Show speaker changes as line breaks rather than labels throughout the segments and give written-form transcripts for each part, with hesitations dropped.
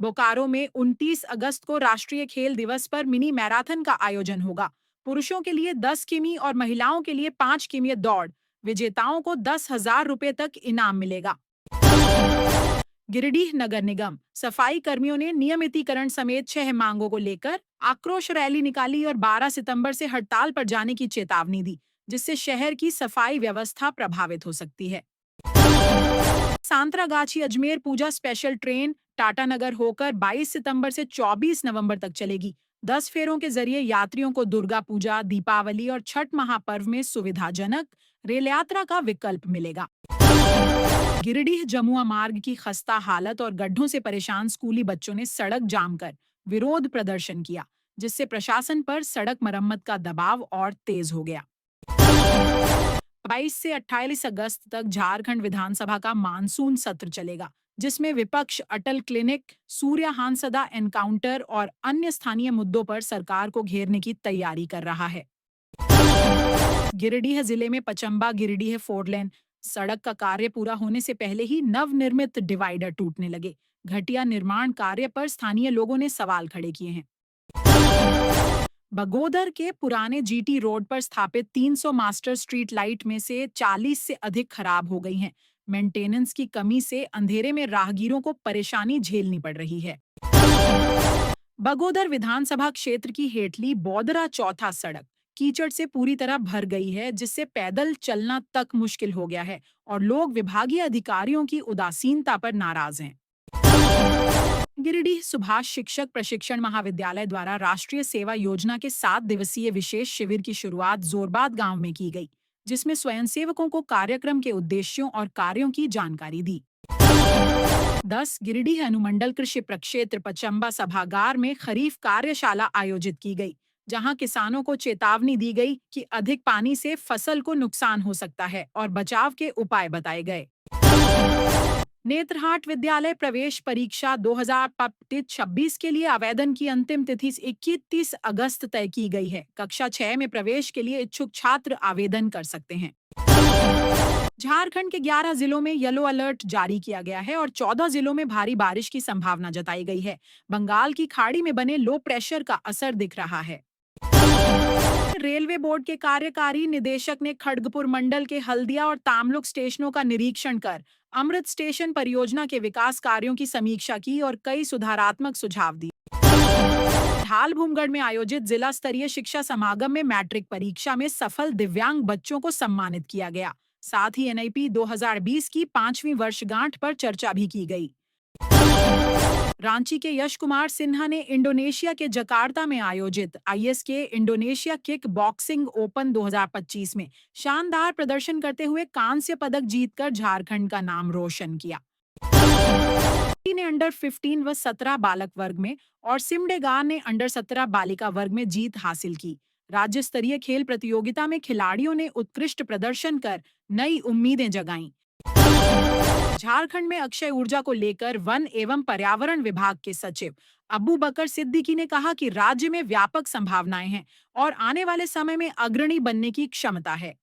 बोकारो में 29 अगस्त को राष्ट्रीय खेल दिवस पर मिनी मैराथन का आयोजन होगा। पुरुषों के लिए 10 किमी और महिलाओं के लिए 5 किमी दौड़। विजेताओं को 10,000 रुपए तक इनाम मिलेगा। गिरिडीह नगर निगम सफाई कर्मियों ने नियमितीकरण समेत 6 मांगों को लेकर आक्रोश रैली निकाली और 12 सितंबर से हड़ताल पर जाने की चेतावनी दी, जिससे शहर की सफाई व्यवस्था प्रभावित हो सकती है। सांतरागाछी अजमेर पूजा स्पेशल ट्रेन टाटानगर होकर 22 सितंबर से 24 नवंबर तक चलेगी। 10 फेरों के जरिए यात्रियों को दुर्गा पूजा, दीपावली और छठ महापर्व में सुविधाजनक रेल यात्रा का विकल्प मिलेगा। गिरिडीह जमुआ मार्ग की खस्ता हालत और गड्ढों से परेशान स्कूली बच्चों ने सड़क जाम कर विरोध प्रदर्शन किया, जिससे प्रशासन पर सड़क मरम्मत का दबाव और तेज हो गया। 22 से 28 अगस्त तक झारखंड विधानसभा का मानसून सत्र चलेगा, जिसमें विपक्ष अटल क्लिनिक, सूर्य हांसदा एनकाउंटर और अन्य स्थानीय मुद्दों पर सरकार को घेरने की तैयारी कर रहा है। गिरिडीह जिले में पचम्बा गिरिडीह 4 लेन सड़क का कार्य पूरा होने से पहले ही नवनिर्मित डिवाइडर टूटने लगे। घटिया निर्माण कार्य पर स्थानीय लोगों ने सवाल खड़े किए हैं। बगोदर के पुराने जीटी रोड पर स्थापित 300 मास्टर स्ट्रीट लाइट में से 40 से अधिक खराब हो गई हैं। मेंटेनेंस की कमी से अंधेरे में राहगीरों को परेशानी झेलनी पड़ रही है। बगोदर विधानसभा क्षेत्र की हेटली बौदरा चौथा सड़क कीचड़ से पूरी तरह भर गई है, जिससे पैदल चलना तक मुश्किल हो गया है और लोग विभागीय अधिकारियों की उदासीनता पर नाराज हैं। गिरिडीह सुभाष शिक्षक प्रशिक्षण महाविद्यालय द्वारा राष्ट्रीय सेवा योजना के 7 दिवसीय विशेष शिविर की शुरुआत जोरबाद गांव में की गई, जिसमें स्वयंसेवकों को कार्यक्रम के उद्देश्यों और कार्यों की जानकारी दी। 10 गिरिडीह अनुमंडल कृषि प्रक्षेत्र पचम्बा सभागार में खरीफ कार्यशाला आयोजित की गई, जहां किसानों को चेतावनी दी गई कि अधिक पानी से फसल को नुकसान हो सकता है और बचाव के उपाय बताए गए। नेत्रहाट विद्यालय प्रवेश परीक्षा 2026 के लिए आवेदन की अंतिम तिथि 31 अगस्त तय की गई है। कक्षा 6 में प्रवेश के लिए इच्छुक छात्र आवेदन कर सकते हैं। झारखंड के 11 जिलों में येलो अलर्ट जारी किया गया है और 14 जिलों में भारी बारिश की संभावना जताई गई है। बंगाल की खाड़ी में बने लो प्रेशर का असर दिख रहा है। रेलवे बोर्ड के कार्यकारी निदेशक ने खड़गपुर मंडल के हल्दिया और तामलुक स्टेशनों का निरीक्षण कर अमृत स्टेशन परियोजना के विकास कार्यों की समीक्षा की और कई सुधारात्मक सुझाव दिए। ढालभूमगढ़ में आयोजित जिला स्तरीय शिक्षा समागम में मैट्रिक परीक्षा में सफल दिव्यांग बच्चों को सम्मानित किया गया। साथ ही एनआईपी 2020 की 5वीं वर्षगांठ पर चर्चा भी की गई। रांची के यश कुमार सिन्हा ने इंडोनेशिया के जकार्ता में आयोजित आईएसके इंडोनेशिया किक बॉक्सिंग ओपन 2025 में शानदार प्रदर्शन करते हुए कांस्य पदक जीतकर झारखंड का नाम रोशन किया। ने अंडर 15 व 17 बालक वर्ग में और सिमडेगा ने अंडर 17 बालिका वर्ग में जीत हासिल की। राज्य स्तरीय खेल प्रतियोगिता में खिलाड़ियों ने उत्कृष्ट प्रदर्शन कर नई उम्मीदें जगाईं। झारखंड में अक्षय ऊर्जा को लेकर वन एवं पर्यावरण विभाग के सचिव अबू बकर सिद्दीकी ने कहा कि राज्य में व्यापक संभावनाएं हैं और आने वाले समय में अग्रणी बनने की क्षमता है।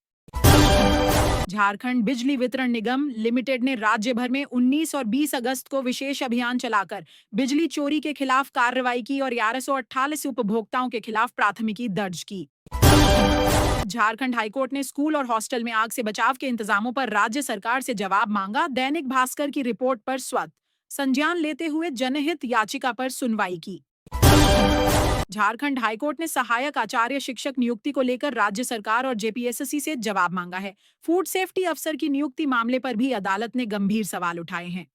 झारखंड बिजली वितरण निगम लिमिटेड ने राज्य भर में 19 और 20 अगस्त को विशेष अभियान चलाकर बिजली चोरी के खिलाफ कार्रवाई की और 1148 उपभोक्ताओं के खिलाफ प्राथमिकी दर्ज की। झारखंड हाईकोर्ट ने स्कूल और हॉस्टल में आग से बचाव के इंतजामों पर राज्य सरकार से जवाब मांगा। दैनिक भास्कर की रिपोर्ट पर स्वतः संज्ञान लेते हुए जनहित याचिका पर सुनवाई की। झारखंड हाईकोर्ट ने सहायक आचार्य शिक्षक नियुक्ति को लेकर राज्य सरकार और जेपीएसएससी से जवाब मांगा है। फूड सेफ्टी अफसर की नियुक्ति मामले पर भी अदालत ने गंभीर सवाल उठाए हैं।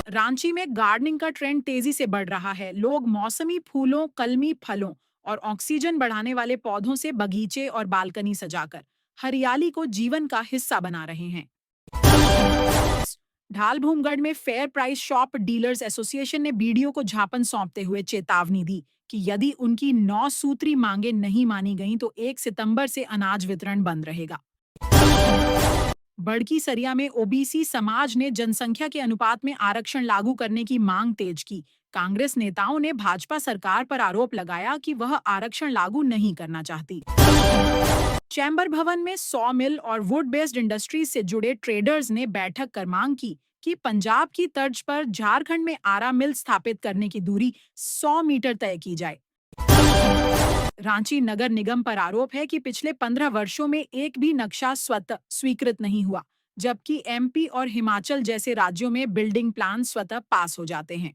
रांची में गार्डनिंग का ट्रेंड तेजी से बढ़ रहा है। लोग मौसमी फूलों, कलमी फलों और ऑक्सीजन बढ़ाने वाले पौधों से बगीचे और बालकनी सजाकर हरियाली को जीवन का हिस्सा बना रहे हैं। ढालभूमगढ़ में fair price shop dealers association ने बीडीओ को झापन सौंपते हुए चेतावनी दी कि यदि उनकी 9 सूत्री मांगे नहीं मानी गईं तो 1 सितंबर से अनाज वितरण बंद रहेगा। बड़की सरिया में ओबीसी समाज ने जनसंख्या के अनुपात में आरक्षण लागू करने की मांग तेज की। कांग्रेस नेताओं ने भाजपा सरकार पर आरोप लगाया कि वह आरक्षण लागू नहीं करना चाहती। चैम्बर भवन में सॉ मिल और वुड बेस्ड इंडस्ट्रीज से जुड़े ट्रेडर्स ने बैठक कर मांग की कि पंजाब की तर्ज पर झारखंड में आरा मिल स्थापित करने की दूरी 100 मीटर तय की जाए। रांची नगर निगम पर आरोप है कि पिछले 15 वर्षों में एक भी नक्शा स्वतः स्वीकृत नहीं हुआ, जबकि एमपी और हिमाचल जैसे राज्यों में बिल्डिंग प्लान स्वतः पास हो जाते हैं।